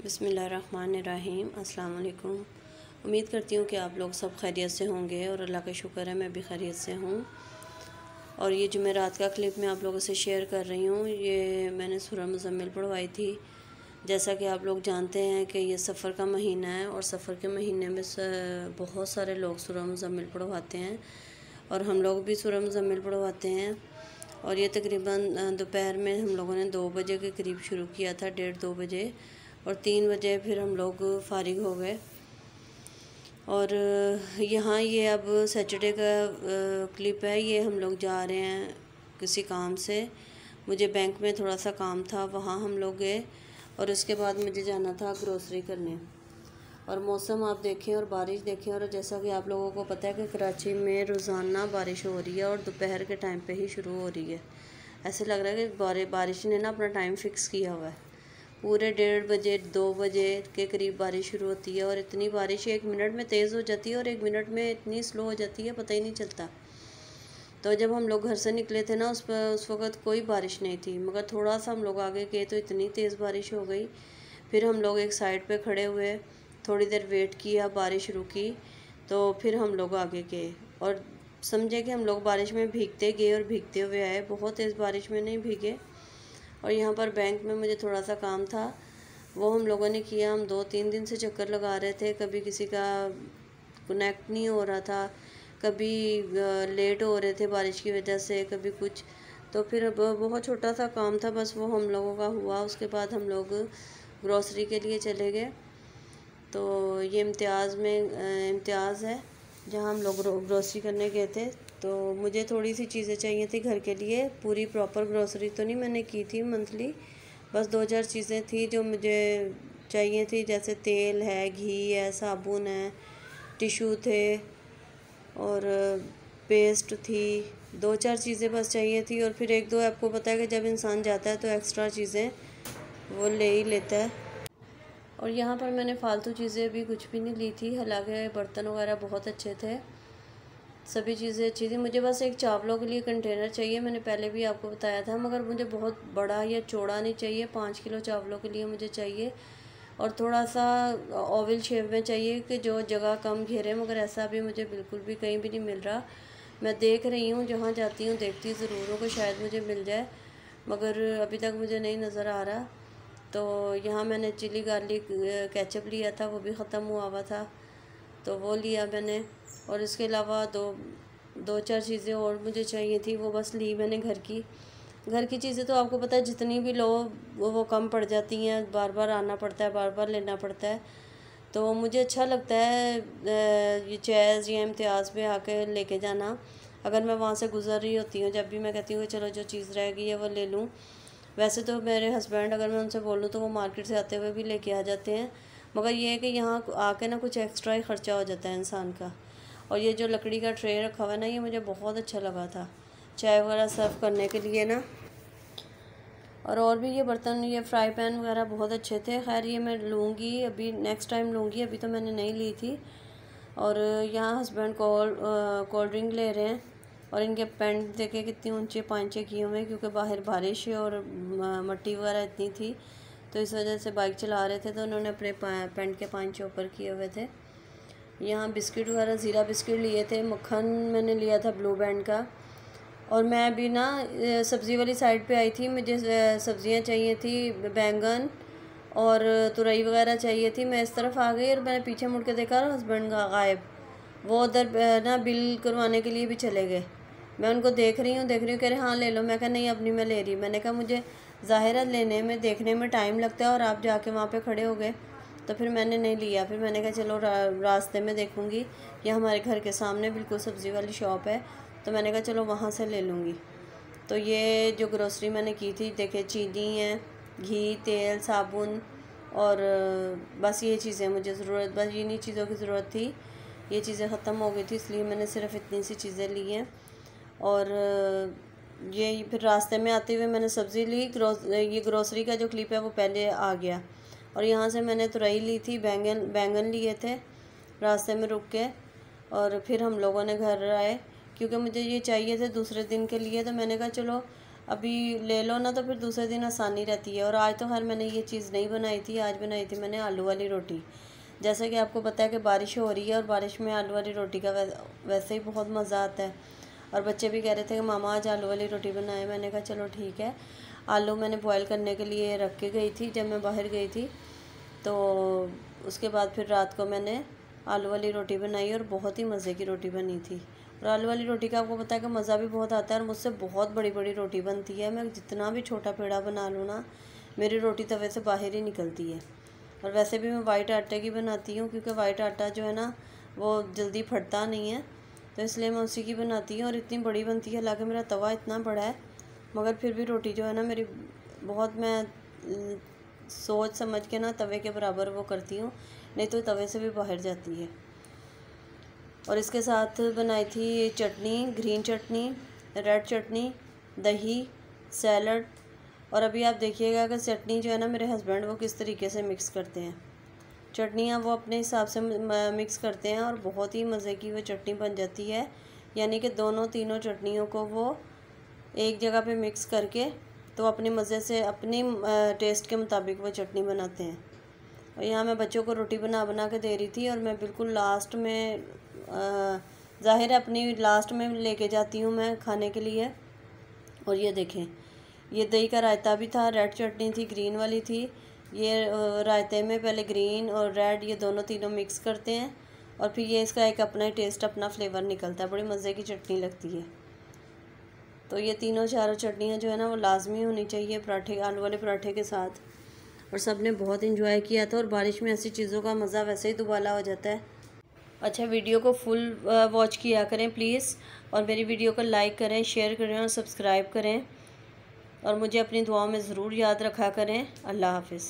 बिस्मिल्लाहिर्रहमानिर्रहीम। अस्सलाम वालेकुम। उम्मीद करती हूँ कि आप लोग सब खैरियत से होंगे और अल्लाह का शुक्र है मैं भी खैरियत से हूँ। और ये जो मैं रात का क्लिप मैं आप लोगों से शेयर कर रही हूँ, ये मैंने सूरह मुज़म्मिल पढ़वाई थी। जैसा कि आप लोग जानते हैं कि ये सफ़र का महीना है और सफ़र के महीने में बहुत सारे लोग सूरह मुज़म्मिल पढ़वाते हैं और हम लोग भी सूरह मुज़म्मिल पढ़वाते हैं। और ये तकरीबन दोपहर में हम लोगों ने 2 बजे के करीब शुरू किया था, 1:30-2 बजे, और 3 बजे फिर हम लोग फ़ारिग हो गए। और यहाँ ये अब सैटरडे का क्लिप है। ये हम लोग जा रहे हैं किसी काम से। मुझे बैंक में थोड़ा सा काम था, वहाँ हम लोग गए और उसके बाद मुझे जाना था ग्रोसरी करने। और मौसम आप देखें और बारिश देखें, और जैसा कि आप लोगों को पता है कि कराची में रोज़ाना बारिश हो रही है और दोपहर के टाइम पे ही शुरू हो रही है। ऐसे लग रहा है कि बारिश ने ना अपना टाइम फ़िक्स किया हुआ है। पूरे 1:30 बजे 2 बजे के करीब बारिश शुरू होती है और इतनी बारिश 1 मिनट में तेज़ हो जाती है और 1 मिनट में इतनी स्लो हो जाती है, पता ही नहीं चलता। तो जब हम लोग घर से निकले थे ना, उस वक़्त कोई बारिश नहीं थी, मगर थोड़ा सा हम लोग आगे गए तो इतनी तेज़ बारिश हो गई। फिर हम लोग एक साइड पे खड़े हुए, थोड़ी देर वेट किया, बारिश रुकी तो फिर हम लोग आगे गए और समझे कि हम लोग बारिश में भीगते गए और भीगते हुए आए। बहुत तेज़ बारिश में नहीं भीगे। और यहाँ पर बैंक में मुझे थोड़ा सा काम था, वो हम लोगों ने किया। हम 2-3 दिन से चक्कर लगा रहे थे, कभी किसी का कनेक्ट नहीं हो रहा था, कभी लेट हो रहे थे बारिश की वजह से, कभी कुछ। तो फिर अब बहुत छोटा सा काम था, बस वो हम लोगों का हुआ। उसके बाद हम लोग ग्रोसरी के लिए चले गए। तो ये इम्तियाज़ है जहाँ हम लोग ग्रोसरी करने गए थे। तो मुझे थोड़ी सी चीज़ें चाहिए थी घर के लिए, पूरी प्रॉपर ग्रोसरी तो नहीं मैंने की थी मंथली, बस 2-4 चीज़ें थी जो मुझे चाहिए थी, जैसे तेल है, घी है, साबुन है, टिशू थे और पेस्ट थी। 2-4 चीज़ें बस चाहिए थी। और फिर 1-2 आपको पता है कि जब इंसान जाता है तो एक्स्ट्रा चीज़ें वो ले ही लेता है। और यहाँ पर मैंने फ़ालतू चीज़ें भी कुछ भी नहीं ली थी, हालांकि बर्तन वगैरह बहुत अच्छे थे, सभी चीज़ें अच्छी थी। मुझे बस एक चावलों के लिए कंटेनर चाहिए, मैंने पहले भी आपको बताया था, मगर मुझे बहुत बड़ा या चौड़ा नहीं चाहिए। 5 किलो चावलों के लिए मुझे चाहिए और थोड़ा सा ओवल शेप में चाहिए कि जो जगह कम घेरे, मगर ऐसा भी मुझे बिल्कुल भी कहीं भी नहीं मिल रहा। मैं देख रही हूँ, जहाँ जाती हूँ देखती ज़रूर हूँ कि शायद मुझे मिल जाए, मगर अभी तक मुझे नहीं नज़र आ रहा। तो यहाँ मैंने चिली गार्लिक केचप लिया था, वो भी ख़त्म हुआ हुआ था, तो वो लिया मैंने। और इसके अलावा 2-4 चीज़ें और मुझे चाहिए थी, वो बस ली मैंने। घर की चीज़ें तो आपको पता है जितनी भी लो वो कम पड़ जाती हैं, बार बार आना पड़ता है, बार बार लेना पड़ता है। तो मुझे अच्छा लगता है ये चैज़ या इम्तियाज़ पे आके लेके जाना। अगर मैं वहाँ से गुज़र रही होती हूँ, जब भी मैं कहती हूँ चलो जो चीज़ रह गई है वो ले लूँ। वैसे तो मेरे हस्बैंड, अगर मैं उनसे बोलूँ तो वो मार्केट से आते हुए भी लेके आ जाते हैं, मगर ये है कि यहाँ आके ना कुछ एक्स्ट्रा ही ख़र्चा हो जाता है इंसान का। और ये जो लकड़ी का ट्रे रखा हुआ है ना, ये मुझे बहुत अच्छा लगा था चाय वगैरह सर्व करने के लिए ना। और भी ये बर्तन, ये फ्राई पैन वगैरह बहुत अच्छे थे। खैर ये मैं लूँगी, अभी नेक्स्ट टाइम लूँगी, अभी तो मैंने नहीं ली थी। और यहाँ हस्बैंड कोल्ड ड्रिंक ले रहे हैं और इनके पैंट देखे कितनी ऊंचे पांचे किए हुए हैं, क्योंकि बाहर बारिश और मट्टी वगैरह इतनी थी, तो इस वजह से बाइक चला रहे थे तो उन्होंने अपने पैंट के पांचे ऊपर किए हुए थे। यहाँ बिस्किट वगैरह, ज़ीरा बिस्किट लिए थे, मक्खन मैंने लिया था ब्लू बैंड का। और मैं अभी ना सब्ज़ी वाली साइड पे आई थी, मुझे सब्ज़ियाँ चाहिए थी, बैंगन और तुरई वगैरह चाहिए थी। मैं इस तरफ आ गई और मैंने पीछे मुड़ के देखा और हस्बैंड का गायब, वो उधर ना बिल करवाने के लिए भी चले गए। मैं उनको देख रही हूँ कह रहे हाँ ले लो। मैं कहा नहीं, अपनी मैं ले रही। मैंने कहा मुझे ज़ाहिर लेने में देखने में टाइम लगता है और आप जाके वहाँ पे खड़े हो गए, तो फिर मैंने नहीं लिया। फिर मैंने कहा चलो रास्ते में देखूँगी, या हमारे घर के सामने बिल्कुल सब्ज़ी वाली शॉप है, तो मैंने कहा चलो वहाँ से ले लूँगी। तो ये जो ग्रोसरी मैंने की थी, देखिए चीनी है, घी, तेल, साबुन और बस ये चीज़ें मुझे ज़रूरत, बस इन्हीं चीज़ों की ज़रूरत थी। ये चीज़ें ख़त्म हो गई थी, इसलिए मैंने सिर्फ इतनी सी चीज़ें ली हैं। और ये फिर रास्ते में आते हुए मैंने सब्ज़ी ली। ये ग्रोसरी का जो क्लिप है वो पहले आ गया। और यहाँ से मैंने तुरई ली थी, बैंगन लिए थे रास्ते में रुक के। और फिर हम लोगों ने घर आए, क्योंकि मुझे ये चाहिए थे दूसरे दिन के लिए, तो मैंने कहा चलो अभी ले लो ना तो फिर दूसरे दिन आसानी रहती है। और आज तो खैर मैंने ये चीज़ नहीं बनाई थी, आज बनाई थी मैंने आलू वाली रोटी। जैसे कि आपको पता है कि बारिश हो रही है और बारिश में आलू वाली रोटी का वैसे ही बहुत मज़ा आता है। और बच्चे भी कह रहे थे कि मामा आज आलू वाली रोटी बनाए। मैंने कहा चलो ठीक है। आलू मैंने बॉईल करने के लिए रख के गई थी जब मैं बाहर गई थी, तो उसके बाद फिर रात को मैंने आलू वाली रोटी बनाई और बहुत ही मज़े की रोटी बनी थी। और आलू वाली रोटी का आपको पता है कि मज़ा भी बहुत आता है और मुझसे बहुत बड़ी बड़ी रोटी बनती है। मैं जितना भी छोटा पेड़ा बना लूँ ना, मेरी रोटी तवे से बाहर ही निकलती है। और वैसे भी मैं वाइट आटे की बनाती हूँ, क्योंकि वाइट आटा जो है ना वो जल्दी फटता नहीं है, तो इसलिए मैं उसी की बनाती हूँ। और इतनी बड़ी बनती है, हालांकि मेरा तवा इतना बड़ा है मगर फिर भी रोटी जो है ना मेरी बहुत, मैं सोच समझ के ना तवे के बराबर वो करती हूँ, नहीं तो तवे से भी बाहर जाती है। और इसके साथ बनाई थी चटनी, ग्रीन चटनी, रेड चटनी, दही, सैलड। और अभी आप देखिएगा कि चटनी जो है ना मेरे हस्बैंड वो किस तरीके से मिक्स करते हैं। चटनियाँ वो अपने हिसाब से मिक्स करते हैं और बहुत ही मज़े की वो चटनी बन जाती है। यानी कि दोनों तीनों चटनियों को वो एक जगह पे मिक्स करके तो अपने मज़े से अपनी टेस्ट के मुताबिक वो चटनी बनाते हैं। और यहाँ मैं बच्चों को रोटी बना बना के दे रही थी और मैं बिल्कुल लास्ट में, ज़ाहिर है अपनी लास्ट में लेके जाती हूँ मैं खाने के लिए। और ये देखें, ये दही का रायता भी था, रेड चटनी थी, ग्रीन वाली थी। ये रायते में पहले ग्रीन और रेड ये दोनों तीनों मिक्स करते हैं और फिर ये इसका एक अपना ही टेस्ट, अपना फ्लेवर निकलता है। बड़ी मज़े की चटनी लगती है। तो ये तीनों चारों चटनियाँ जो है ना वो लाजमी होनी चाहिए पराठे, आलू वाले पराठे के साथ। और सब ने बहुत इन्जॉय किया था। और बारिश में ऐसी चीज़ों का मज़ा वैसे ही दुबाला हो जाता है। अच्छा, वीडियो को फुल वॉच किया करें प्लीज़, और मेरी वीडियो को लाइक करें, शेयर करें और सब्सक्राइब करें। और मुझे अपनी दुआओं में ज़रूर याद रखा करें। अल्लाह हाफ़िज़।